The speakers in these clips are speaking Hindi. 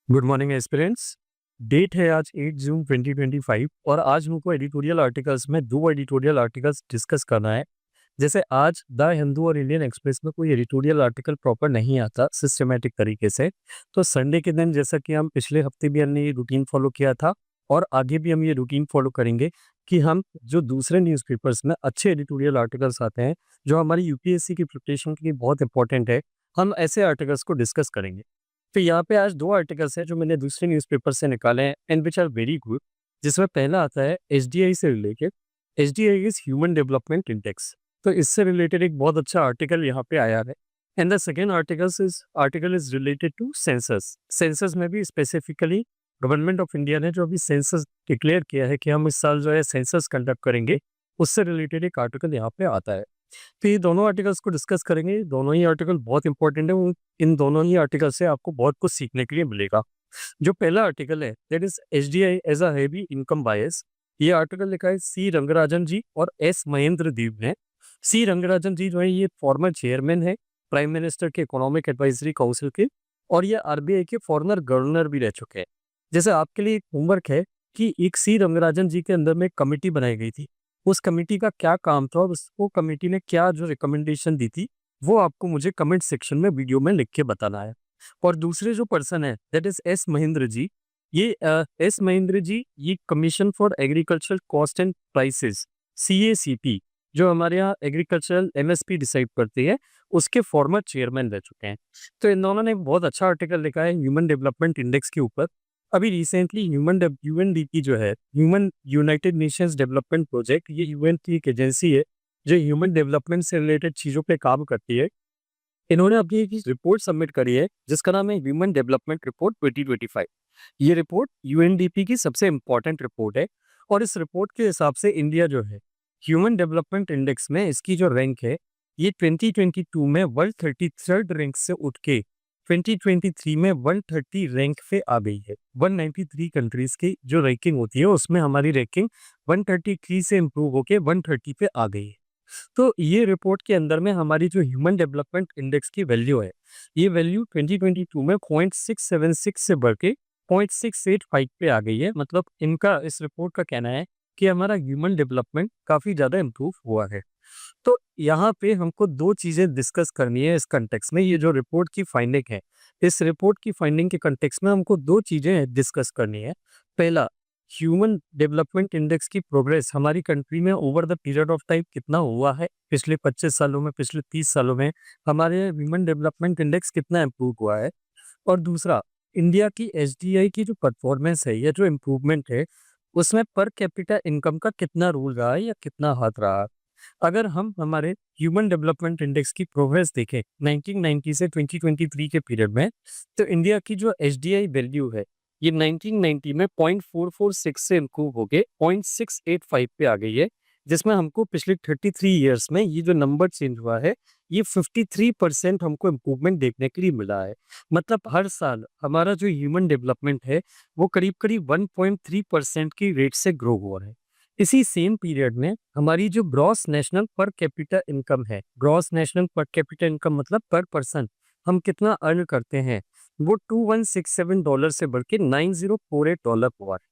Good morning aspirants. डेट है आज 8 जून 2025 और आज हमको एडिटोरियल आर्टिकल्स में दो एडिटोरियल आर्टिकल्स डिस्कस करना है। जैसे आज द हिंदू और इंडियन एक्सप्रेस में कोई एडिटोरियल आर्टिकल प्रॉपर नहीं आता सिस्टमेटिक तरीके से, तो संडे के दिन जैसा कि हम पिछले हफ्ते भी हमने ये रूटीन फॉलो किया था और आगे भी हम ये रूटीन फॉलो करेंगे कि हम जो दूसरे न्यूज़पेपर्स में अच्छे एडिटोरियल आर्टिकल्स आते हैं जो हमारी यूपीएससी की प्रिपरेशन के लिए बहुत इंपॉर्टेंट है, हम ऐसे आर्टिकल्स को डिस्कस करेंगे। तो यहाँ पे आज 2 आर्टिकल्स हैं जो मैंने दूसरे न्यूज़पेपर से निकाले हैं and which are very good. जिसमें पहला आता है एसडीआई से related. SDI is human development index. तो इससे रिलेटेड एक बहुत अच्छा आर्टिकल यहाँ पे आया है। And the second article is related to census. Census में भी स्पेसिफिकली गवर्नमेंट ऑफ इंडिया ने जो अभी सेंसस डिक्लेयर किया है कि हम इस साल जो है सेंसस कंडक्ट करेंगे, उससे रिलेटेड एक आर्टिकल यहाँ पे आता है। तो ये दोनों आर्टिकल्स को डिस्कस करेंगे। दोनों ही आर्टिकल बहुत इंपॉर्टेंट है। इन दोनों ही आर्टिकल से आपको बहुत कुछ सीखने के लिए मिलेगा। जो पहला आर्टिकल है that is SDI as a heavy income bias. ये आर्टिकल लिखा है सी रंगराजन जी और एस महेंद्र दीप ने। सी रंगराजन जी जो है ये फॉर्मर चेयरमैन है प्राइम मिनिस्टर के इकोनॉमिक एडवाइजरी काउंसिल के, और ये आरबीआई के फॉर्मर गवर्नर भी रह चुके हैं। जैसे आपके लिए एक होमवर्क है कि एक सी रंगराजन जी के अंदर में एक कमेटी बनाई गई थी। उस कमेटी का क्या काम था और उसको कमेटी ने क्या जो रिकमेंडेशन दी थी, वो आपको मुझे कमेंट सेक्शन में वीडियो में लिख के बताना है। और दूसरे जो पर्सन है that is S Mahendra ji. ये एस महेंद्र जी ये commission for agricultural cost and prices CACP, जो हमारे यहाँ एग्रीकल्चरल MSP डिसाइड करती है, उसके फॉर्मर चेयरमैन रह चुके हैं। तो इन दोनों ने बहुत अच्छा आर्टिकल लिखा है ह्यूमन डेवलपमेंट इंडेक्स के ऊपर। अभी रिसेंटली यूएनडीपी जो है human United Nations development project, ये यूएन की एक एजेंसी है जो ह्यूमन डेवलपमेंट से रिलेटेड चीज़ों पे काम करती है। इन्होंने अपनी एक रिपोर्ट सबमिट करी है जिसका नाम है ह्यूमन डेवलपमेंट रिपोर्ट 2025। ये रिपोर्ट यूएनडीपी की सबसे इंपॉर्टेंट रिपोर्ट है और इस रिपोर्ट के हिसाब से इंडिया जो है ह्यूमन डेवलपमेंट इंडेक्स में इसकी जो रैंक है ये 2022 में 133rd रैंक से उठ के 2023 में 130 रैंक पे आ गई है। 193 कंट्रीज की जो रैंकिंग होती है उसमें हमारी रैंकिंग 133 से इम्प्रूव होके 130 पे आ गई है। तो ये रिपोर्ट के अंदर में हमारी जो ह्यूमन डेवलपमेंट इंडेक्स की वैल्यू है, ये वैल्यू 2022 में 0.676 से बढ़ के 0.685 पे आ गई है। मतलब इनका इस रिपोर्ट का कहना है कि हमारा ह्यूमन डेवलपमेंट काफ़ी ज़्यादा इम्प्रूव हुआ है। तो यहाँ पे हमको 2 चीज़ें डिस्कस करनी है इस कॉन्टेक्स्ट में। ये जो रिपोर्ट की फाइंडिंग है, इस रिपोर्ट की फाइंडिंग के कॉन्टेक्स्ट में हमको 2 चीज़ें डिस्कस करनी है। पहला, ह्यूमन डेवलपमेंट इंडेक्स की प्रोग्रेस हमारी कंट्री में over the period of time कितना हुआ है, पिछले 25 सालों में, पिछले 30 सालों में हमारे ह्यूमन डेवलपमेंट इंडेक्स कितना इम्प्रूव हुआ है। और दूसरा, इंडिया की एसडीआई की जो परफॉर्मेंस है या जो इम्प्रूवमेंट है, उसमें पर कैपिटा इनकम का कितना रोल रहा है या कितना हाथ रहा है। अगर हम हमारे ह्यूमन डेवलपमेंट इंडेक्स की प्रोग्रेस देखें 1990 से 2023 के पीरियड में, तो इंडिया की जो एचडीआई वैल्यू है ये 1990 में 0.446 से इम्प्रूव होके 0.685 पे आ गई है। जिसमें हमको पिछले 33 ईयर्स में ये जो नंबर चेंज हुआ है, ये 53% हमको इम्प्रूवमेंट देखने के लिए मिला है। मतलब हर साल हमारा जो ह्यूमन डेवलपमेंट है वो करीब करीब 1.3% की रेट से ग्रो हुआ है। इसी सेम पीरियड में हमारी जो gross national per capita income है, gross national per capita income मतलब पर पर्सन हम कितना अर्न करते हैं, वो $2167 से बढ़ के $9048 हुआ है।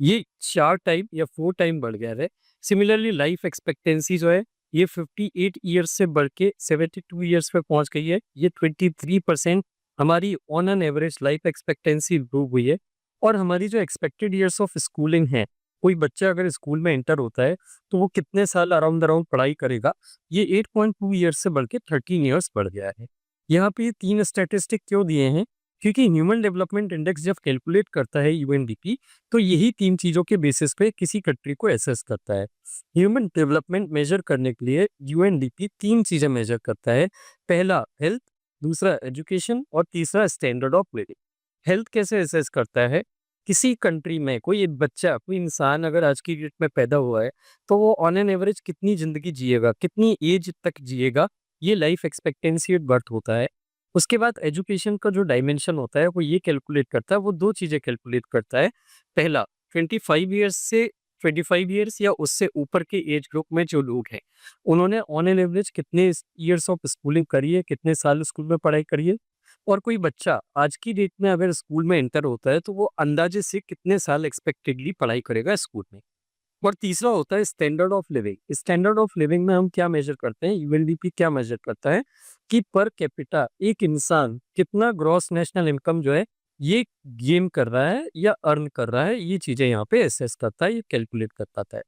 ये 4 टाइम या 4 टाइम बढ़ गया है। सिमिलरली लाइफ एक्सपेक्टेंसी जो है ये 58 ईयर्स से बढ़ के 72 ईयर्स पे पहुंच गई है। ये 23% हमारी on an average life expectancy improve हुई है। और हमारी जो एक्सपेक्टेड ईयर्स ऑफ स्कूलिंग है, कोई बच्चा अगर स्कूल में एंटर होता है तो वो कितने साल अराउंड अराउंड पढ़ाई करेगा, ये 8.2 ईयर्स से बढ़ के 13 ईयर्स बढ़ गया है। यहाँ पे ये 3 स्टैटिस्टिक क्यों दिए हैं, क्योंकि ह्यूमन डेवलपमेंट इंडेक्स जब कैलकुलेट करता है यूएनडीपी, तो यही 3 चीज़ों के बेसिस पे किसी कंट्री को असेस करता है। ह्यूमन डेवलपमेंट मेजर करने के लिए यूएनडीपी 3 चीज़ें मेजर करता है। पहला हेल्थ, दूसरा एजुकेशन और तीसरा स्टैंडर्ड ऑफ लिविंग। हेल्थ कैसे असेस करता है, किसी कंट्री में कोई एक बच्चा, कोई इंसान अगर आज की डेट में पैदा हुआ है, तो वो ऑन एन एवरेज कितनी ज़िंदगी जिएगा, कितनी एज तक जिएगा, ये लाइफ एक्सपेक्टेंसी एट बर्थ होता है। उसके बाद एजुकेशन का जो डायमेंशन होता है वो ये कैलकुलेट करता है, वो 2 चीज़ें कैलकुलेट करता है। पहला 25 ईयर्स से 25 ईयर्स या उससे ऊपर के एज ग्रुप में जो लोग हैं, उन्होंने ऑन एन एवरेज कितने ईयर्स ऑफ स्कूलिंग करी है, कितने साल स्कूल में पढ़ाई करी है। और कोई बच्चा आज की डेट में अगर स्कूल में एंटर होता है तो वो अंदाजे से कितने साल एक्सपेक्टेडली पढ़ाई करेगा स्कूल में। और तीसरा होता है standard of living. Standard of living में हम क्या मेजर करते हैं, यूएनडीपी क्या मेजर करता है कि पर कैपिटा एक इंसान कितना ग्रॉस नेशनल इनकम जो है ये गेन कर रहा है या अर्न कर रहा है, ये चीजें यहाँ पे एसेस करता है, ये कैलकुलेट कर पाता है।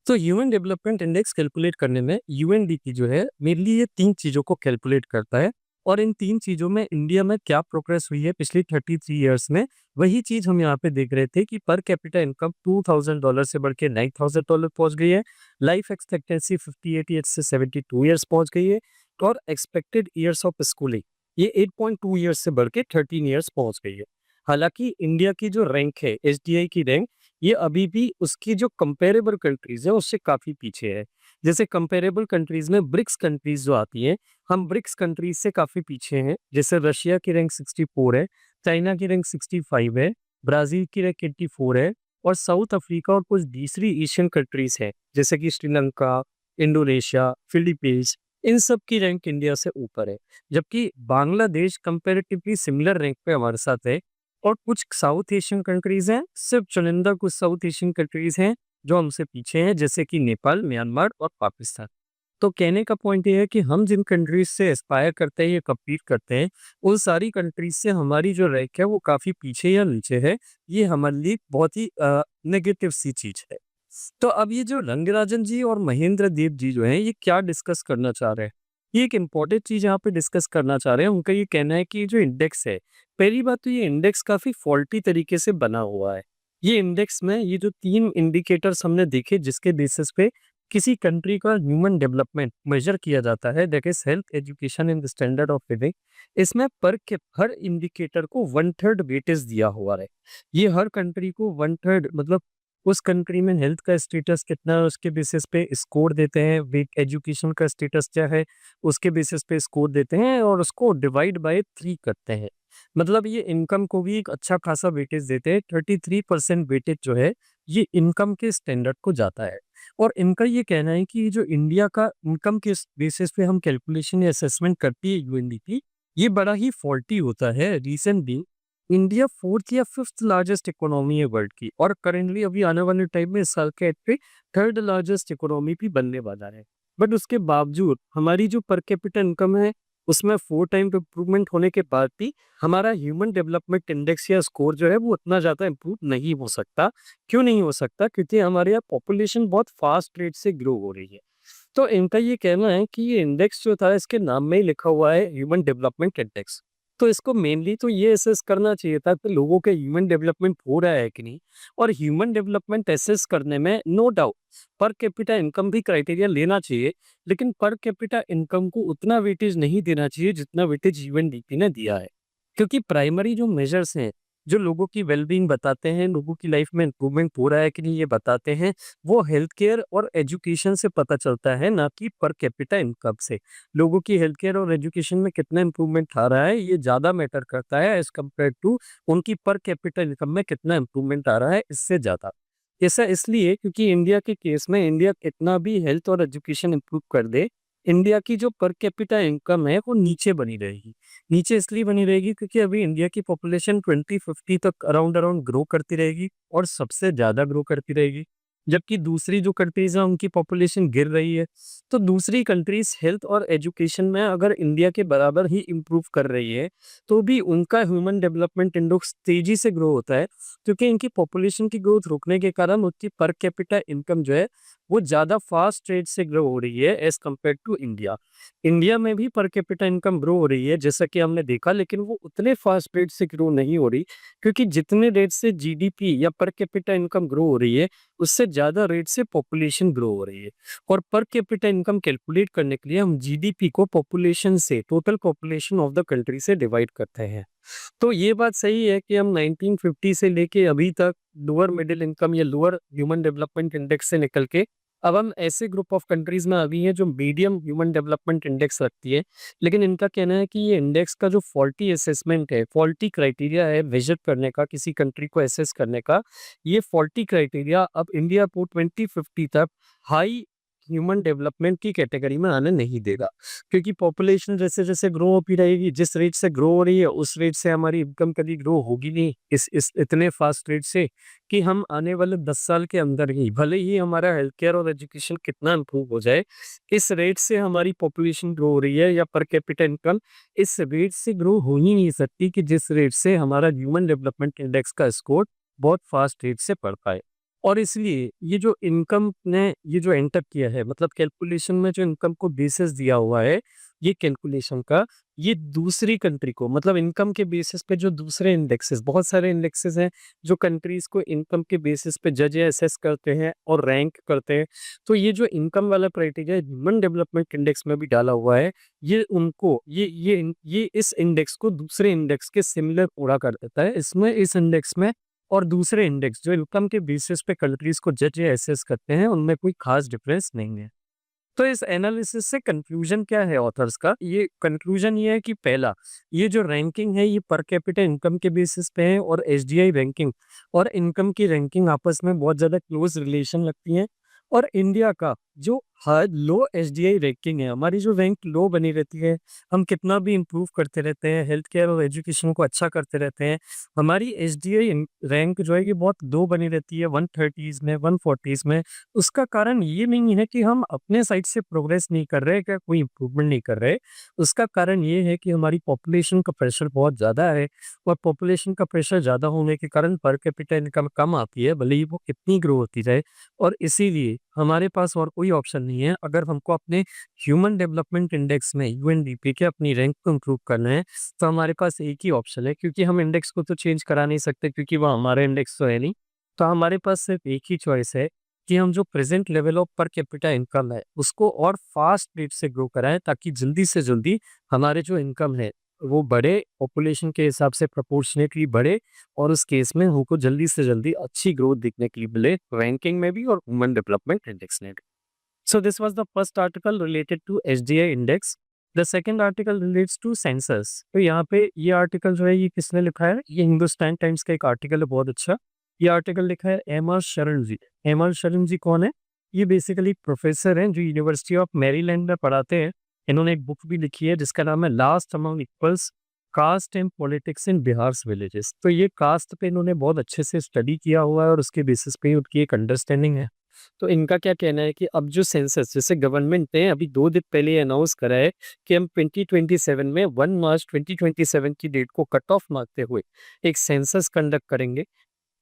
तो ह्यूमन डेवलपमेंट इंडेक्स कैलकुलेट करने में यूएनडीपी जो है मेनली ये 3 चीजों को कैलकुलेट करता है। और इन 3 चीजों में इंडिया में क्या प्रोग्रेस हुई है पिछली 33 इयर्स में, वही चीज हम यहाँ पे देख रहे थे कि पर कैपिटा इनकम $2000 से बढ़ के $9000 पहुंच गई है। लाइफ एक्सपेक्टेंसी 58 ईयर्स से 72 ईयर्स पहुंच गई है। और एक्सपेक्टेड ईयर्स ऑफ स्कूलिंग ये 8.2 ईयर्स से बढ़ के 13 ईयर्स पहुंच गई है। हालांकि इंडिया की जो रैंक है, एसडीआई की रैंक, ये अभी भी उसकी जो कंपेरेबल कंट्रीज है उससे काफी पीछे है। जैसे कंपेरेबल कंट्रीज में ब्रिक्स कंट्रीज जो आती हैं, हम ब्रिक्स कंट्रीज से काफी पीछे हैं। जैसे रशिया की रैंक 64 है, चाइना की रैंक 65 है, ब्राजील की रैंक 84 है, और साउथ अफ्रीका और कुछ दूसरी एशियन कंट्रीज हैं जैसे कि श्रीलंका, इंडोनेशिया, फिलीपींस, इन सब की रैंक इंडिया से ऊपर है। जबकि बांग्लादेश कंपेरेटिवली सिमिलर रैंक पे हमारे साथ है। और कुछ साउथ एशियन कंट्रीज हैं, सिर्फ चुनिंदा कुछ साउथ एशियन कंट्रीज हैं जो हमसे पीछे हैं, जैसे कि नेपाल, म्यांमार और पाकिस्तान। तो कहने का पॉइंट ये है कि हम जिन कंट्रीज से एस्पायर करते हैं या कम्पीट करते हैं, उन सारी कंट्रीज से हमारी जो रैंक है वो काफी पीछे या नीचे है। ये हमारे लिए बहुत ही नेगेटिव सी चीज है। तो अब ये जो रंगराजन जी और महेंद्र देव जी जो हैं, ये क्या डिस्कस करना चाह रहे हैं, ये एक इम्पॉर्टेंट चीज यहाँ पे डिस्कस करना चाह रहे हैं। उनका ये कहना है कि ये जो इंडेक्स है, पहली बात तो ये इंडेक्स काफी फॉल्टी तरीके से बना हुआ है। ये इंडेक्स में ये जो 3 इंडिकेटर्स हमने देखे जिसके बेसिस पे किसी कंट्री का ह्यूमन डेवलपमेंट मेजर किया जाता है, that is health, education and standard of living. इसमें पर के हर इंडिकेटर को 1/3 वेटेज दिया हुआ है। ये हर कंट्री को 1/3 मतलब उस कंट्री में हेल्थ का स्टेटस कितना है उसके बेसिस पे स्कोर देते हैं, एजुकेशन का स्टेटस क्या है उसके बेसिस पे स्कोर देते हैं, और उसको डिवाइड बाय 3 करते हैं। मतलब ये इनकम को भी एक अच्छा खासा वेटेज देते हैं। 33% वेटेज जो है ये इनकम के स्टैंडर्ड को जाता है। और इनका ये कहना है कि जो इंडिया का इनकम के बेसिस पे हम कैलकुलेशन या असेसमेंट करती है यूएनडीपी, ये बड़ा ही फॉल्टी होता है। रिसेंटली इंडिया 4th या 5th लार्जेस्ट इकोनॉमी है वर्ल्ड की, और करेंटली अभी आने वाले टाइम में इस साल के एंड पे 3rd लार्जेस्ट इकोनॉमी भी बनने वाला है। बट उसके बावजूद हमारी जो पर कैपिटा इनकम है उसमें 4 टाइम इम्प्रूवमेंट होने के बाद भी हमारा ह्यूमन डेवलपमेंट इंडेक्स या स्कोर जो है वो उतना ज़्यादा इम्प्रूव नहीं हो सकता। क्यों नहीं हो सकता? क्योंकि हमारे यहाँ पॉपुलेशन बहुत फास्ट रेट से ग्रो हो रही है। तो इनका ये कहना है कि ये इंडेक्स जो था इसके नाम में ही लिखा हुआ है ह्यूमन डेवलपमेंट इंडेक्स। तो इसको मेनली तो ये असेस करना चाहिए था कि लोगों के ह्यूमन डेवलपमेंट हो रहा है कि नहीं। और ह्यूमन डेवलपमेंट असेस करने में no doubt per capita income भी क्राइटेरिया लेना चाहिए, लेकिन पर कैपिटा इनकम को उतना वेटेज नहीं देना चाहिए जितना वेटेज यूएनडीपी ने दिया है। क्योंकि प्राइमरी जो मेजर्स हैं जो लोगों की वेलबींग बताते हैं, लोगों की लाइफ में इंप्रूवमेंट हो रहा है कि नहीं ये बताते हैं, वो हेल्थ केयर और एजुकेशन से पता चलता है, ना कि पर कैपिटा इनकम से। लोगों की हेल्थ केयर और एजुकेशन में कितना इंप्रूवमेंट आ रहा है ये ज़्यादा मैटर करता है एज कम्पेयर टू उनकी पर कैपिटा इनकम में कितना इंप्रूवमेंट आ रहा है, इससे ज़्यादा। ऐसा इसलिए क्योंकि इंडिया के केस में इंडिया कितना भी हेल्थ और एजुकेशन इंप्रूव कर दे, इंडिया की जो पर कैपिटा इनकम है वो नीचे बनी रहेगी। नीचे इसलिए बनी रहेगी क्योंकि अभी इंडिया की पॉपुलेशन 2050 तक अराउंड अराउंड ग्रो करती रहेगी और सबसे ज़्यादा ग्रो करती रहेगी। जबकि दूसरी जो कंट्रीज हैं उनकी पॉपुलेशन गिर रही है। तो दूसरी कंट्रीज हेल्थ और एजुकेशन में अगर इंडिया के बराबर ही इम्प्रूव कर रही है, तो भी उनका ह्यूमन डेवलपमेंट इंडेक्स तेजी से ग्रो होता है, क्योंकि इनकी पॉपुलेशन की ग्रोथ रुकने के कारण उनकी पर कैपिटा इनकम जो है वो ज़्यादा फास्ट रेट से ग्रो हो रही है as compared to India. India में भी पर कैपिटा इनकम ग्रो हो रही है जैसा कि हमने देखा, लेकिन वो उतने फास्ट रेट से ग्रो नहीं हो रही, क्योंकि जितने रेट से जीडीपी या पर कैपिटा इनकम ग्रो हो रही है उससे ज़्यादा रेट से पॉपुलेशन ग्रो हो रही है। और पर कैपिटा इनकम कैलकुलेट करने के लिए हम जीडीपी को पॉपुलेशन से, total population of the country से डिवाइड करते हैं। तो ये बात सही है कि हम 1950 से लेके अभी तक लोअर मिडिल इनकम या लोअर ह्यूमन डेवलपमेंट इंडेक्स से निकल के अब हम ऐसे ग्रुप ऑफ कंट्रीज में अभी हैं जो मीडियम ह्यूमन डेवलपमेंट इंडेक्स रखती है। लेकिन इनका कहना है कि ये इंडेक्स का जो फॉल्टी असेसमेंट है, फॉल्टी क्राइटेरिया है मेजर करने का, किसी कंट्री को असेस करने का, ये फॉल्टी क्राइटेरिया अब इंडिया को 2050 तक हाई ह्यूमन डेवलपमेंट की कैटेगरी में आने नहीं देगा, क्योंकि पॉपुलेशन जैसे-जैसे ग्रो होती रहेगी, जिस रेट से ग्रो हो रही है, उस रेट से हमारी इनकम कभी ग्रो होगी नहीं, इस इतने फास्ट रेट से कि हम आने वाले 10 साल के अंदर ही, भले ही हमारा हेल्थ केयर और एजुकेशन कितना इम्प्रूव हो जाए, इस रेट से हमारी पॉपुलेशन ग्रो हो रही है या पर कैपिटा इनकम इस रेट से ग्रो हो ही नहीं सकती कि जिस रेट से हमारा ह्यूमन डेवलपमेंट इंडेक्स का स्कोर बहुत फास्ट रेट से बढ़ पाए। और इसलिए ये जो इनकम ने ये जो एंटर किया है, मतलब कैलकुलेशन में जो इनकम को बेसिस दिया हुआ है, ये कैलकुलेशन का, ये दूसरी कंट्री को, मतलब इनकम के बेसिस पे जो दूसरे इंडेक्सेस, बहुत सारे इंडेक्सेस हैं जो कंट्रीज को इनकम के बेसिस पे जज या असेस करते हैं और रैंक करते हैं। तो ये जो इनकम वाला क्राइटेरिया ह्यूमन डेवलपमेंट इंडेक्स में भी डाला हुआ है, ये उनको ये इस इंडेक्स को दूसरे इंडेक्स के सिमिलर पूरा कर देता है। इसमें इस इंडेक्स में और दूसरे इंडेक्स जो इनकम के बेसिस पे कंट्रीज को जज या एसेस करते हैं, उनमें कोई खास डिफरेंस नहीं है। तो इस एनालिसिस से कंक्लूजन क्या है ऑथर्स का? ये कंक्लूजन ये है कि पहला, ये जो रैंकिंग है ये पर कैपिटा इनकम के बेसिस पे है, और एसडीआई रैंकिंग और इनकम की रैंकिंग आपस में बहुत ज़्यादा क्लोज रिलेशन लगती हैं। और इंडिया का जो हाई लो एसडीआई रैंकिंग है, हमारी जो रैंक लो बनी रहती है, हम कितना भी इम्प्रूव करते रहते हैं, हेल्थ केयर और एजुकेशन को अच्छा करते रहते हैं, हमारी एसडीआई रैंक जो है ये बहुत लो बनी रहती है, 130s में, 140s में। उसका कारण ये नहीं है कि हम अपने साइड से प्रोग्रेस नहीं कर रहे, क्या कोई इम्प्रूवमेंट नहीं कर रहे। उसका कारण ये है कि हमारी पॉपुलेशन का प्रेशर बहुत ज़्यादा है, और पॉपुलेशन का प्रेशर ज़्यादा होने के कारण पर कैपिटा इनकम कम आती है, भले ही वो कितनी ग्रो होती जाए। और इसीलिए हमारे पास और कोई ऑप्शन नहीं है, अगर हमको अपने ह्यूमन डेवलपमेंट इंडेक्स में यूएनडीपी के अपनी रैंक को इम्प्रूव करना है, तो हमारे पास एक ही ऑप्शन है, क्योंकि हम इंडेक्स को तो चेंज करा नहीं सकते, क्योंकि वो हमारा इंडेक्स तो है नहीं। तो हमारे पास सिर्फ एक ही चॉइस है कि हम जो प्रेजेंट लेवल ऑफ पर कैपिटा इनकम है उसको और फास्ट रेट से ग्रो कराएं, ताकि जल्दी से जल्दी हमारे जो इनकम है वो बढ़े, पॉपुलेशन के हिसाब से प्रोपोर्शनेटली बढ़े, और उस केस में हमको जल्दी से जल्दी अच्छी ग्रोथ दिखने के लिए मिले, रैंकिंग में भी और ह्यूमन डेवलपमेंट इंडेक्स में भी। So this was the first article related to HDI index. The second article relates to census. तो यहाँ पे ये आर्टिकल जो है ये किसने लिखा है? ये हिंदुस्तान टाइम्स का एक आर्टिकल है, बहुत अच्छा। ये आर्टिकल लिखा है एम आर शरण जी। एम आर शरण जी कौन है? ये बेसिकली प्रोफेसर हैं जो यूनिवर्सिटी ऑफ मैरीलैंड में पढ़ाते हैं। इन्होंने एक बुक भी लिखी है जिसका नाम है last among equals, caste and politics in Bihar villages. तो ये कास्ट पे इन्होंने बहुत अच्छे से स्टडी किया हुआ है, और उसके बेसिस पे उनकी एक अंडरस्टैंडिंग है। तो इनका क्या कहना है कि अब जो सेंसस, जैसे गवर्नमेंट ने अभी 2 दिन पहले अनाउंस करा है कि हम 2027 में 1 मार्च 2027 की डेट को कट ऑफ मानते हुए एक सेंसस कंडक्ट करेंगे।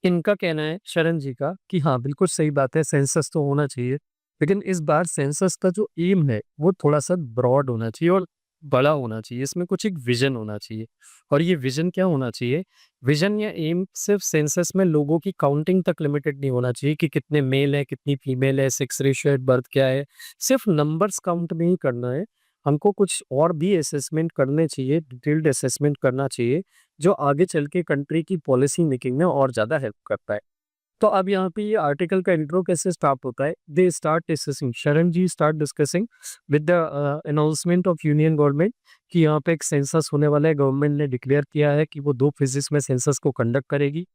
इनका कहना है शरण जी का कि हाँ, बिल्कुल सही बात है, सेंसस तो होना चाहिए, लेकिन इस बार सेंसस का जो एम है वो थोड़ा-सा ब्रॉड होना चाहिए और बड़ा होना चाहिए। इसमें कुछ एक विज़न होना चाहिए, और ये विज़न क्या होना चाहिए? विज़न या एम सिर्फ़ सेंसस में लोगों की काउंटिंग तक लिमिटेड नहीं होना चाहिए कि कितने मेल हैं, कितनी फीमेल है, सेक्स रेशियो एट बर्थ क्या है। सिर्फ़ नंबर्स काउंट नहीं करना है, हमको कुछ और भी असेसमेंट करने चाहिए, डिटेल्ड असेसमेंट करना चाहिए, जो आगे चल के कंट्री की पॉलिसी मेकिंग में और ज़्यादा हेल्प करता है। तो अब यहाँ पे ये आर्टिकल का इंट्रो कैसे स्टार्ट होता है? दे start discussing, Sharan ji start discussing with the announcement of union government कि यहाँ पे एक सेंसस होने वाला है। गवर्नमेंट ने डिक्लेयर किया है कि वो 2 फेजेस में सेंसस को कंडक्ट करेगी।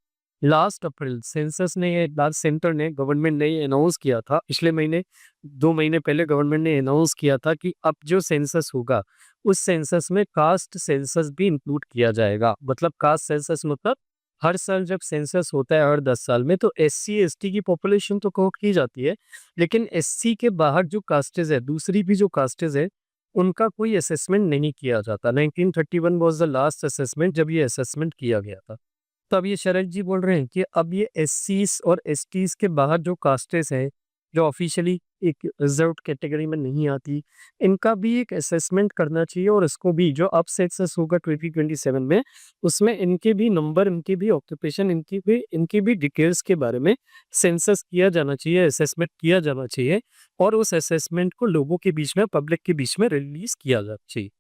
लास्ट अप्रैल सेंसस ने ये लास्ट सेंटर ने गवर्नमेंट ने ये अनाउंस किया था, पिछले महीने 2 महीने पहले गवर्नमेंट ने अनाउंस किया था कि अब जो सेंसस होगा, उस सेंसस में कास्ट सेंसस भी इंक्लूड किया जाएगा। मतलब कास्ट सेंसस मतलब हर साल जब सेंसस होता है हर 10 साल में, तो एससी एसटी की पॉपुलेशन तो काउंट की जाती है, लेकिन एससी के बाहर जो कास्टेज है, दूसरी भी जो कास्टेज है, उनका कोई असेसमेंट नहीं किया जाता। 1931 वाज द लास्ट असेसमेंट जब ये असेसमेंट किया गया था। तो अब ये शरद जी बोल रहे हैं कि अब ये एससीज और एसटीज के बाहर जो कास्टेस हैं, जो ऑफिशियली एक रिजर्व्ड कैटेगरी में नहीं आती, इनका भी एक असेसमेंट करना चाहिए, और इसको भी जो अब सेंसस होगा 2027 में, उसमें इनके भी नंबर, इनकी भी ऑक्यूपेशन, इनकी भी डिटेल्स के बारे में सेंसस किया जाना चाहिए, असेसमेंट किया जाना चाहिए, और उस असेसमेंट को लोगों के बीच में, पब्लिक के बीच में रिलीज किया जाना चाहिए।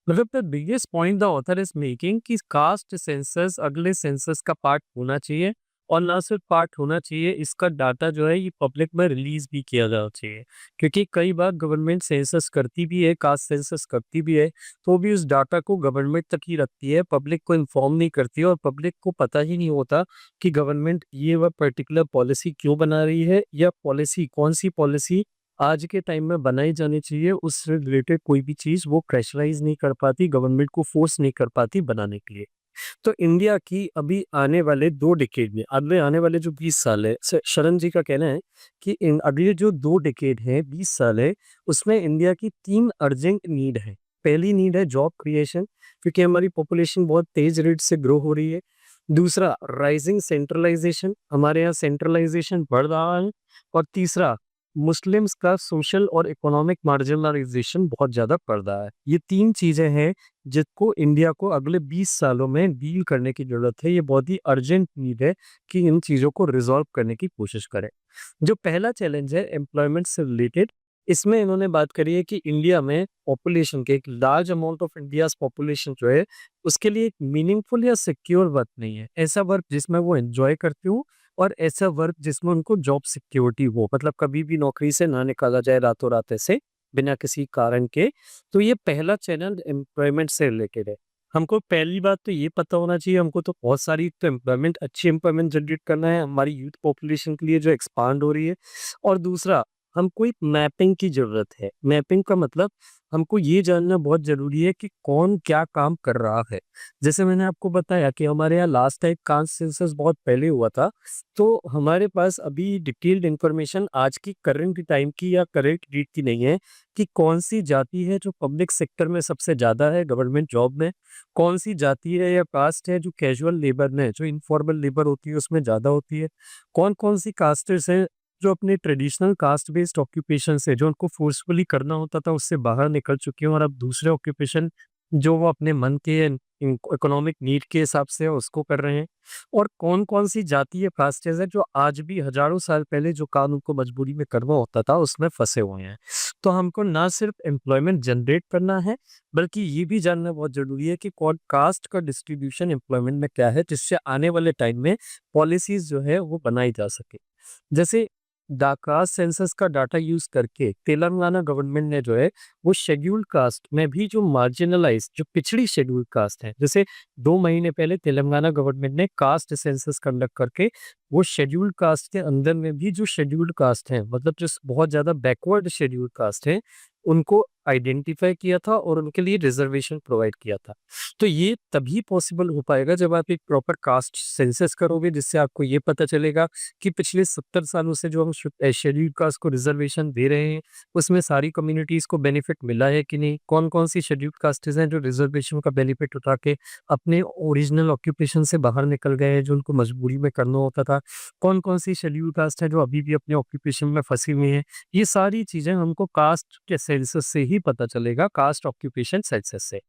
मतलब the biggest point the author is making कि कास्ट सेंसस अगले सेंसस का पार्ट होना चाहिए, और ना सिर्फ पार्ट होना चाहिए, इसका डाटा जो है ये पब्लिक में रिलीज भी किया जाना चाहिए, क्योंकि कई बार गवर्नमेंट सेंसस करती भी है, कास्ट सेंसस करती भी है, तो भी उस डाटा को गवर्नमेंट तक ही रखती है, पब्लिक को इन्फॉर्म नहीं करती है, और पब्लिक को पता ही नहीं होता कि गवर्नमेंट ये वह पर्टिकुलर पॉलिसी क्यों बना रही है, या पॉलिसी कौन सी पॉलिसी आज के टाइम में बनाई जानी चाहिए, उससे रिलेटेड कोई भी चीज़ वो प्रेशराइज़ नहीं कर पाती, गवर्नमेंट को फ़ोर्स नहीं कर पाती बनाने के लिए। तो इंडिया की अभी आने वाले 2 डिकेड में, अगले आने वाले जो 20 साल है, शरण जी का कहना है कि इन अगले जो 2 डिकेड है, 20 साल है, उसमें इंडिया की 3 अर्जेंट नीड है। पहली नीड है जॉब क्रिएशन, क्योंकि हमारी पॉपुलेशन बहुत तेज़ रेट से ग्रो हो रही है। दूसरा, राइजिंग सेंट्रलाइजेशन, हमारे यहाँ सेंट्रलाइजेशन बढ़ रहा है। और तीसरा, मुस्लिम्स का सोशल और इकोनॉमिक मार्जिनलाइजेशन बहुत ज़्यादा बढ़ रहा है। ये 3 चीज़ें हैं जिसको इंडिया को अगले 20 सालों में डील करने की ज़रूरत है। ये बहुत ही अर्जेंट नीड है कि इन चीज़ों को रिज़ॉल्व करने की कोशिश करें। जो पहला चैलेंज है एम्प्लॉयमेंट से रिलेटेड, इसमें इन्होंने बात करी है कि इंडिया में पॉपुलेशन के एक large amount of India's population जो है, उसके लिए एक मीनिंगफुल या सिक्योर वर्क नहीं है। ऐसा वर्क जिसमें वो एन्जॉय करते हो और ऐसा वर्क जिसमें उनको जॉब सिक्योरिटी हो, मतलब कभी भी नौकरी से ना निकाला जाए रातों रात ऐसे, बिना किसी कारण के। तो ये पहला चैनल एम्प्लॉयमेंट से रिलेटेड है। हमको पहली बात तो ये पता होना चाहिए, हमको तो बहुत सारी तो एम्प्लॉयमेंट, अच्छी एम्प्लॉयमेंट जनरेट करना है हमारी यूथ पॉपुलेशन के लिए जो एक्सपांड हो रही है। और दूसरा, हमको एक मैपिंग की ज़रूरत है। मैपिंग का मतलब हमको ये जानना बहुत ज़रूरी है कि कौन क्या काम कर रहा है। जैसे मैंने आपको बताया कि हमारे यहाँ लास्ट टाइम कास्ट सेंसस बहुत पहले हुआ था, तो हमारे पास अभी डिटेल्ड इन्फॉर्मेशन आज की करंट टाइम की या करंट डेट की नहीं है कि कौन-सी जाति है जो पब्लिक सेक्टर में सबसे ज़्यादा है गवर्नमेंट जॉब में, कौन-सी जाति है या कास्ट है जो कैजुअल लेबर में, जो इन्फॉर्मल लेबर होती है उसमें ज़्यादा होती है, कौन-कौन सी कास्टेस हैं जो अपने ट्रेडिशनल कास्ट बेस्ड ऑक्यूपेशन से, जो उनको फोर्सफुली करना होता था, उससे बाहर निकल चुके हैं और अब दूसरे ऑक्यूपेशन जो वो अपने मन के इकोनॉमिक नीड के हिसाब से उसको कर रहे हैं। और कौन-कौन सी जातीय कास्टेज़ हैं जो आज भी हज़ारों साल पहले जो काम उनको मजबूरी में करना होता था, उसमें फँसे हुए हैं। तो हमको ना सिर्फ एम्प्लॉयमेंट जनरेट करना है, बल्कि ये भी जानना बहुत ज़रूरी है कि कौन कास्ट का डिस्ट्रीब्यूशन एम्प्लॉयमेंट में क्या है, जिससे आने वाले टाइम में पॉलिसीज़ जो है वो बनाई जा सके। जैसे कास्ट सेंसस का डाटा यूज करके तेलंगाना गवर्नमेंट ने जो है वो शेड्यूल्ड कास्ट में भी जो मार्जिनलाइज, जो पिछड़ी शेड्यूल्ड कास्ट है, जैसे 2 महीने पहले तेलंगाना गवर्नमेंट ने कास्ट सेंसस कंडक्ट करके वो शेड्यूल्ड कास्ट के अंदर में भी जो शेड्यूल्ड कास्ट है, मतलब जो बहुत ज्यादा बैकवर्ड शेड्यूल्ड कास्ट है, उनको आइडेंटिफाई किया था और उनके लिए रिजर्वेशन प्रोवाइड किया था। तो ये तभी पॉसिबल हो पाएगा जब आप एक प्रॉपर कास्ट सेंसस करोगे, जिससे आपको ये पता चलेगा कि पिछले 70 सालों से जो हम शेड्यूल्ड कास्ट को रिजर्वेशन दे रहे हैं, उसमें सारी कम्युनिटीज़ को बेनिफिट मिला है कि नहीं? कौन-कौन सी शेड्यूल्ड कास्टेज़ हैं जो रिजर्वेशन का बेनिफिट उठा के अपने ओरिजिनल ऑक्यूपेशन से बाहर निकल गए हैं, जो उनको मजबूरी में करना होता था? कौन-कौन सी शेड्यूल्ड कास्ट है जो अभी भी अपने ऑक्यूपेशन में फँसी हुई हैं? ये सारी चीज़ें हमको कास्ट के सेंसस से ही पता चलेगा, कास्ट ऑक्यूपेशन सेंसस से।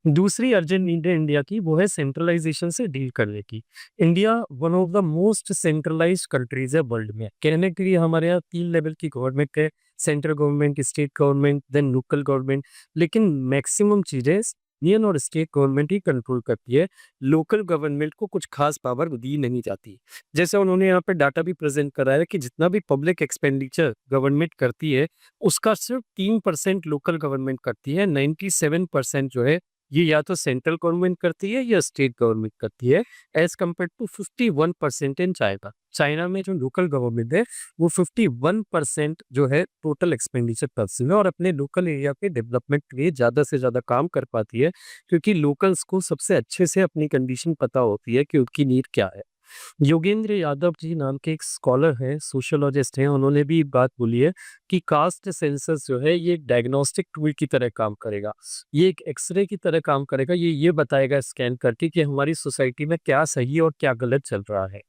दूसरी अर्जेंट नीड है इंडिया की, वो है सेंट्रलाइजेशन से डील करने की। India one of the most centralised countries है वर्ल्ड में। कहने के लिए हमारे यहाँ 3 लेवल की गवर्नमेंट है, central government, state government, then local government. लेकिन मैक्सिमम चीज़ें यूनियन और स्टेट गवर्नमेंट ही कंट्रोल करती है। लोकल गवर्नमेंट को कुछ खास पावर दी नहीं जाती। जैसे उन्होंने यहाँ पे डाटा भी प्रेज़ेंट करा है कि जितना भी पब्लिक एक्सपेंडिचर गवर्नमेंट करती है, उसका सिर्फ 3% लोकल गवर्नमेंट करती है, 97% जो है ये या तो सेंट्रल गवर्नमेंट करती है या स्टेट गवर्नमेंट करती है, as compared to 51% in China. China में जो लोकल गवर्नमेंट है वो 51% जो है टोटल एक्सपेंडिचर करती है और अपने लोकल एरिया के डेवलपमेंट के लिए ज़्यादा से ज़्यादा काम कर पाती है, क्योंकि लोकल्स को सबसे अच्छे से अपनी कंडीशन पता होती है कि उनकी नीड क्या है। योगेंद्र यादव जी नाम के एक स्कॉलर हैं, सोशियोलॉजिस्ट हैं, उन्होंने भी एक बात बोली है कि कास्ट सेंसस जो है ये एक डायग्नोस्टिक टूल की तरह काम करेगा। ये एक एक्स-रे की तरह काम करेगा, ये बताएगा स्कैन करके कि हमारी सोसाइटी में क्या सही और क्या गलत चल रहा है।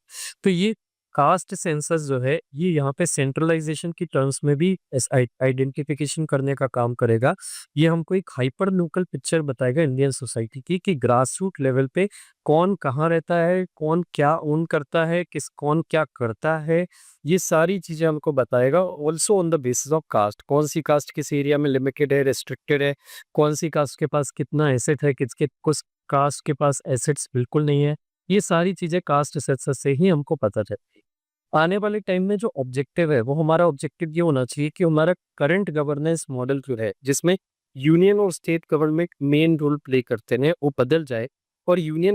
तो ये कास्ट सेंसस जो है ये यहाँ पे सेंट्रलाइजेशन की टर्म्स में भी इस आइडेंटिफिकेशन करने का काम करेगा। ये हमको एक हाइपर लोकल पिक्चर बताएगा इंडियन सोसाइटी की कि ग्रास रूट लेवल पे कौन कहाँ रहता है, कौन क्या ओन करता है, कौन क्या करता है, ये सारी चीज़ें हमको बताएगा। Also on the basis of caste, कौन सी कास्ट किस एरिया में लिमिटेड है, रेस्ट्रिक्टेड है, कौन सी कास्ट के पास कितना एसेट है, किसके कुछ कास्ट के पास एसेट्स बिल्कुल नहीं है। ये सारी चीज़ें कास्ट सेंसस से ही हमको पता चलती है। आने वाले टाइम में जो ऑब्जेक्टिव है, वो हमारा ऑब्जेक्टिव ये होना चाहिए कि हमारा करंट गवर्नेंस मॉडल जो है, जिसमें यूनियन और state government main role play करते हैं, वो बदल जाए और यूनियन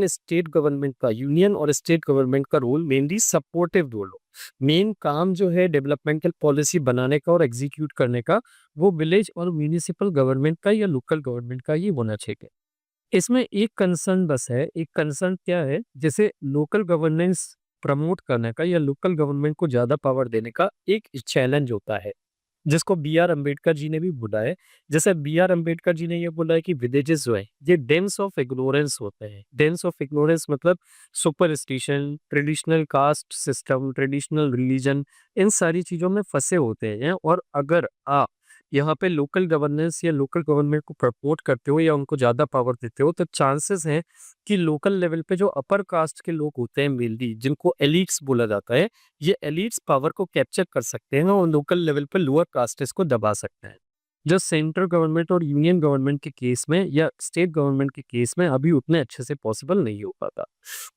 और स्टेट गवर्नमेंट का रोल मेनली सपोर्टिव रोल हो। मेन काम जो है डेवलपमेंटल पॉलिसी बनाने का और एग्जीक्यूट करने का, वो विलेज और म्यूनिसिपल गवर्नमेंट का या लोकल गवर्नमेंट का ही होना चाहिए। इसमें एक कंसर्न बस है, एक कंसर्न क्या है, जैसे लोकल गवर्नेंस प्रमोट करने का या लोकल गवर्नमेंट को ज़्यादा पावर देने का एक चैलेंज होता है, जिसको बी आर अम्बेडकर जी ने भी बोला है। जैसे बी आर अम्बेडकर जी ने ये बोला है कि विलेजेस जो है ये डेंस ऑफ इग्नोरेंस होते हैं। डेंस ऑफ इग्नोरेंस मतलब superstition, traditional caste system, traditional religion, इन सारी चीज़ों में फंसे होते हैं। और अगर आप यहाँ पे लोकल गवर्नेंस या लोकल गवर्नमेंट को प्रपोर्ट करते हो या उनको ज़्यादा पावर देते हो, तो चांसेस हैं कि लोकल लेवल पे जो अपर कास्ट के लोग होते हैं मेनली, जिनको एलिट्स बोला जाता है, ये एलिट्स पावर को कैप्चर कर सकते हैं और लोकल लेवल पे लोअर कास्टेस को दबा सकते हैं। जो सेंट्रल गवर्नमेंट और यूनियन गवर्नमेंट के केस में या स्टेट गवर्नमेंट के केस में अभी उतने अच्छे से पॉसिबल नहीं हो पाता।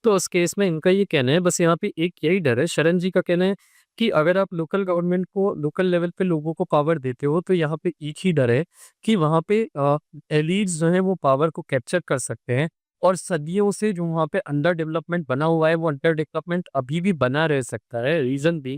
तो उस केस में इनका ये कहना है, बस यहाँ पे एक यही डर है, शरण जी का कहना है कि अगर आप लोकल गवर्नमेंट को लोकल लेवल पे लोगों को पावर देते हो, तो यहाँ पे एक ही डर है कि वहाँ पे एलिट्स जो है वो पावर को कैप्चर कर सकते हैं। और सदियों से जो वहाँ पे अंडर डेवलपमेंट बना हुआ है, वो अंडर डेवलपमेंट अभी भी बना रह सकता है। रीजन भी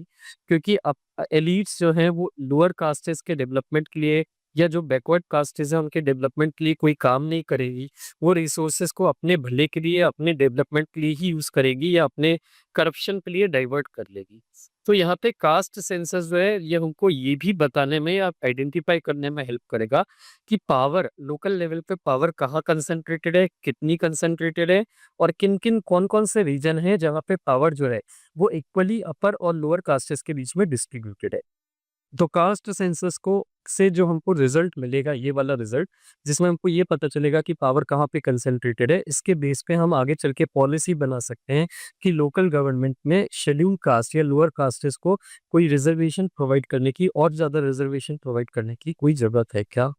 क्योंकि अब एलिट्स जो हैं वो लोअर कास्टेस के डेवलपमेंट के लिए या जो बैकवर्ड कास्टेस हैं उनके डेवलपमेंट के लिए कोई काम नहीं करेगी। वो रिसोर्सेज को अपने भले के लिए, अपने डेवलपमेंट के लिए ही यूज करेगी या अपने करप्शन के लिए डाइवर्ट कर लेगी। तो यहाँ पे कास्ट सेंसस जो है ये हमको ये भी बताने में या आइडेंटिफाई करने में हेल्प करेगा कि पावर लोकल लेवल पे पावर कहाँ कंसंट्रेटेड है, कितनी कंसंट्रेटेड है, और किन-किन, कौन-कौन से रीजन है जहाँ पे पावर जो है वो इक्वली अपर और लोअर कास्टेस के बीच में डिस्ट्रीब्यूटेड है। तो कास्ट सेंसस को से जो हमको रिजल्ट मिलेगा, ये वाला रिजल्ट, जिसमें हमको ये पता चलेगा कि पावर कहाँ पे कंसंट्रेटेड है, इसके बेस पे हम आगे चल के पॉलिसी बना सकते हैं कि लोकल गवर्नमेंट में शेड्यूल कास्ट या लोअर कास्टेस को कोई रिजर्वेशन प्रोवाइड करने की और ज़्यादा रिजर्वेशन प्रोवाइड करने की कोई ज़रूरत है क्या?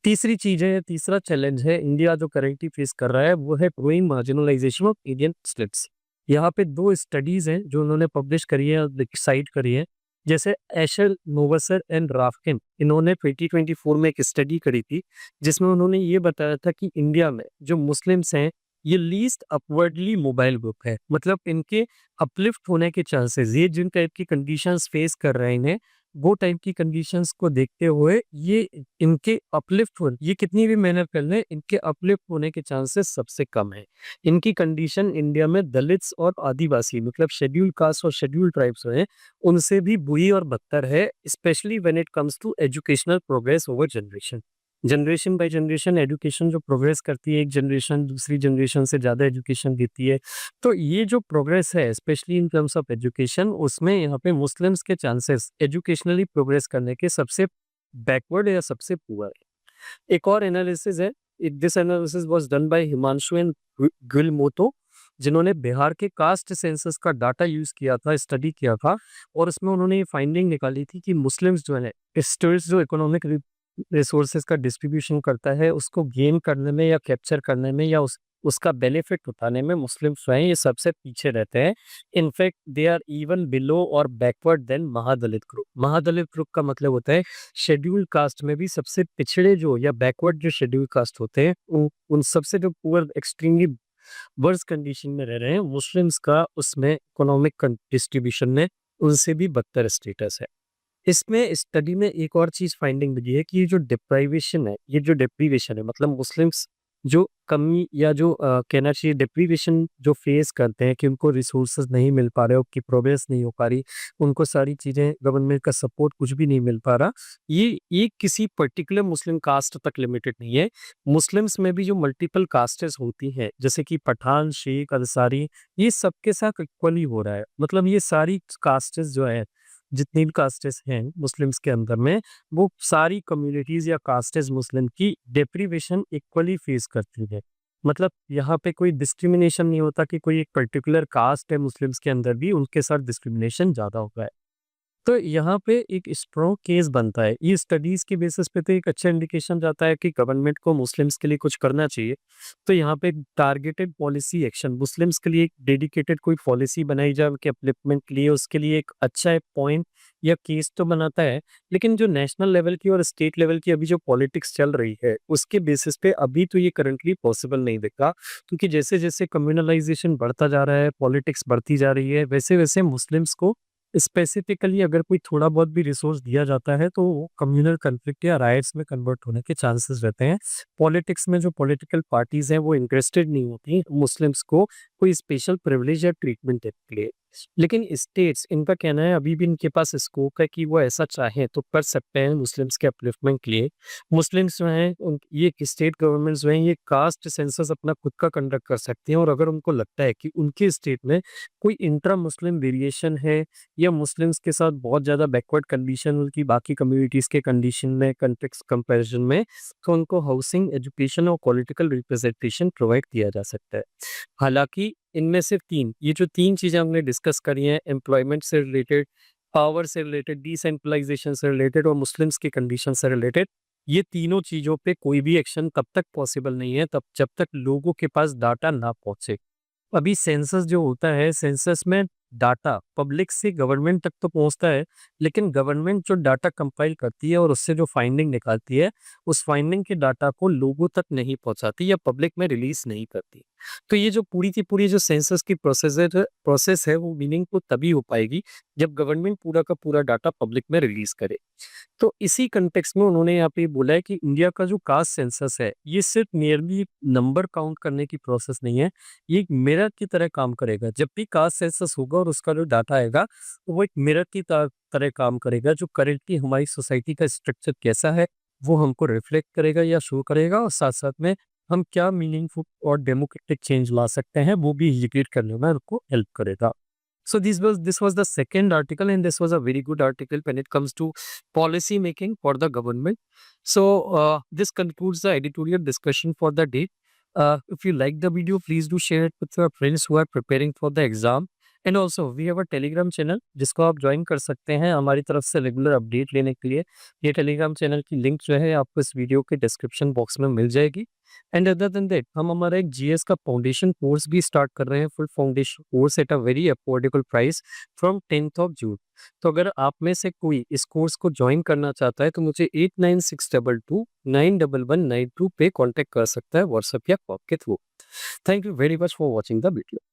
तीसरी चीज़ है, तीसरा चैलेंज है इंडिया जो करेंटली फेस कर रहा है, वो है growing marginalisation of Indian states. यहाँ पे 2 स्टडीज़ हैं जो उन्होंने पब्लिश करी है और साइट करी है। जैसे एशल नोवसर एंड राफ्किन, इन्होंने 2024 में एक स्टडी करी थी, जिसमें उन्होंने ये बताया था कि इंडिया में जो मुस्लिम्स हैं, ये लीस्ट अपवर्डली मोबाइल ग्रुप है। मतलब इनके अपलिफ्ट होने के चांसेस, ये जिन टाइप की कंडीशंस फेस कर रहे हैं, वो टाइप की कंडीशंस को देखते हुए ये इनके अपलिफ्ट हो, ये कितनी भी मेहनत कर लें, इनके अपलिफ्ट होने के चांसेस सबसे कम है। इनकी कंडीशन इंडिया में दलित्स और आदिवासी मतलब शेड्यूल कास्ट और शेड्यूल ट्राइब्स हैं, उनसे भी बुरी और बदतर है, specially when it comes to educational progress over generation. Generation by generation education जो प्रोग्रेस करती है, एक जनरेशन दूसरी जनरेशन से ज़्यादा एजुकेशन देती है। तो ये जो प्रोग्रेस है specially in terms of education, उसमें यहाँ पे मुस्लिम्स के चांसेस एजुकेशनली प्रोग्रेस करने के सबसे बैकवर्ड या सबसे पुअर है। एक और एनालिसिस है, this analysis was done by Himanshu and Guilmoto, जिन्होंने बिहार के कास्ट सेंसस का डाटा यूज किया था, स्टडी किया था, और उसमें उन्होंने ये फाइंडिंग निकाली थी कि मुस्लिम्स जो है स्टेट्स जो इकोनॉमिक रिसोर्सेज का डिस्ट्रीब्यूशन करता है, उसको गेन करने में या कैप्चर करने में या उसका बेनिफिट उठाने में मुस्लिम्स जो हैं ये सबसे पीछे रहते हैं। In fact they are even below और backward than Mahadalit group. Mahadalit group का मतलब होता है शेड्यूल कास्ट में भी सबसे पिछड़े जो या बैकवर्ड जो शेड्यूल कास्ट होते हैं, उन सबसे जो पुअर एक्सट्रीमली वर्स कंडीशन में रह रहे हैं मुस्लिम्स का, उसमें इकोनॉमिक डिस्ट्रीब्यूशन में उनसे भी बदतर स्टेटस है। इसमें स्टडी में एक और चीज़ फाइंडिंग मिली है कि ये जो डिप्राइवेशन है, ये जो डिप्रीवेशन है, मतलब मुस्लिम्स जो कमी या जो कहना चाहिए डिप्रीवेशन जो फेस करते हैं कि उनको रिसोर्सेज नहीं मिल पा रहे, उनकी प्रोग्रेस नहीं हो पा रही, उनको सारी चीज़ें गवर्नमेंट का सपोर्ट कुछ भी नहीं मिल पा रहा, ये किसी पर्टिकुलर मुस्लिम कास्ट तक लिमिटेड नहीं है। मुस्लिम्स में भी जो मल्टीपल कास्टेस होती हैं, जैसे कि पठान, शेख, अंसारी, ये सबके साथ इक्वली हो रहा है। मतलब ये सारी कास्टेस जो है, जितनी भी कास्टेस हैं मुस्लिम्स के अंदर में, वो सारी कम्युनिटीज या कास्टेस मुस्लिम की डेप्रीवेशन इक्वली फेस करती है। मतलब यहाँ पे कोई डिस्क्रिमिनेशन नहीं होता कि कोई एक पर्टिकुलर कास्ट है मुस्लिम्स के अंदर भी, उनके साथ डिस्क्रिमिनेशन ज़्यादा होता है। तो यहाँ पे एक स्ट्रॉन्ग केस बनता है। ये स्टडीज़ के बेसिस पे तो एक अच्छा इंडिकेशन जाता है कि गवर्नमेंट को मुस्लिम्स के लिए कुछ करना चाहिए। तो यहाँ पे टारगेटेड पॉलिसी एक्शन मुस्लिम्स के लिए एक डेडिकेटेड कोई पॉलिसी बनाई जाए उनके अपलिफ्टमेंट के लिए, उसके लिए एक अच्छा एक पॉइंट या केस तो बनाता है। लेकिन जो नेशनल लेवल की और स्टेट लेवल की अभी जो पॉलिटिक्स चल रही है, उसके बेसिस पे अभी तो ये करंटली पॉसिबल नहीं दिख रहा। क्योंकि जैसे-जैसे कम्युनलाइज़ेशन बढ़ता जा रहा है, पॉलिटिक्स बढ़ती जा रही है, वैसे-वैसे मुस्लिम्स को स्पेसिफिकली अगर कोई थोड़ा बहुत भी रिसोर्स दिया जाता है, तो वो कम्युनल कॉन्फ्लिक्ट या रायट्स में कन्वर्ट होने के चांसेस रहते हैं। पॉलिटिक्स में जो पॉलिटिकल पार्टीज़ हैं, वो इंटरेस्टेड नहीं होती मुस्लिम्स को कोई स्पेशल प्रिविलेज या ट्रीटमेंट देने के लिए। लेकिन स्टेट्स इनका कहना है अभी भी इनके पास स्कोप है कि वो ऐसा चाहें तो कर सकते हैं मुस्लिम्स के अपलिफ्टमेंट के लिए। मुस्लिम्स जो हैं उन ये स्टेट गवर्नमेंट्स जो हैं ये कास्ट सेंसस अपना खुद का कंडक्ट कर सकती हैं और अगर उनको लगता है कि उनके स्टेट में कोई इंट्रा मुस्लिम वेरिएशन है या मुस्लिम्स के साथ बहुत ज़्यादा बैकवर्ड कंडीशन उनकी बाकी कम्युनिटीज़ के कंडीशन में कंटेक्स्ट कंपैरिजन में, तो उनको हाउसिंग, एजुकेशन और पॉलिटिकल रिप्रेजेंटेशन प्रोवाइड किया जा सकता है। हालाँकि इनमें से 3 ये जो 3 चीज़ें हमने डिस्कस करी हैं एम्प्लॉयमेंट से रिलेटेड, पावर से रिलेटेड, डिसेंट्रलाइज़ेशन से रिलेटेड और मुस्लिम्स की कंडीशन से रिलेटेड, ये तीनों चीज़ों पे कोई भी एक्शन तब तक पॉसिबल नहीं है तब जब तक लोगों के पास डाटा ना पहुँचे। अभी सेंसस जो होता है, सेंसस में डाटा पब्लिक से गवर्नमेंट तक तो पहुंचता है, लेकिन गवर्नमेंट जो डाटा कंपाइल करती है और उससे जो फाइंडिंग निकालती है, उस फाइंडिंग के डाटा को लोगों तक नहीं पहुंचाती या पब्लिक में रिलीज नहीं करती। तो ये जो पूरी की पूरी जो सेंसस की प्रोसेस है वो मीनिंगफुल तभी हो पाएगी जब गवर्नमेंट पूरा का पूरा डाटा पब्लिक में रिलीज करे। तो इसी कॉन्टेक्स्ट में उन्होंने यहाँ पे बोला है कि इंडिया का जो कास्ट सेंसस है, ये सिर्फ नियरली नंबर काउंट करने की प्रोसेस नहीं है, ये एक मिरर की तरह काम करेगा। जब भी कास्ट सेंसस होगा और उसका जो डाटा आएगा, तो वो एक मिरर की तरह काम करेगा, जो करेंटली हमारी सोसाइटी का स्ट्रक्चर कैसा है, वो हमको रिफ्लेक्ट करेगा या शो करेगा और साथ-साथ में हम क्या मीनिंगफुल और डेमोक्रेटिक चेंज ला सकते हैं, वो भी इंडिकेट करने में हमको हेल्प करेगा। So this was the second article, and this was a very good article when it comes to policy making for the government. So this concludes the editorial discussion for the day. If you like the video, please do share it with your friends who are preparing for the exam. And also we have a Telegram channel जिसको आप ज्वाइन कर सकते हैं हमारी तरफ से रेगुलर अपडेट लेने के लिए। ये टेलीग्राम चैनल की लिंक जो है आपको इस वीडियो के डिस्क्रिप्शन बॉक्स में मिल जाएगी। एंड अदर देन दैट हम हमारा एक जीएस का फाउंडेशन कोर्स भी स्टार्ट कर रहे हैं, full foundation course at a very affordable price from 10th of June. तो अगर आप में से कोई इस कोर्स को ज्वाइन करना चाहता है तो मुझे 8962291192 पे कांटेक्ट कर सकता है व्हाट्सएप या कॉल के through. Thank you very much for watching the video.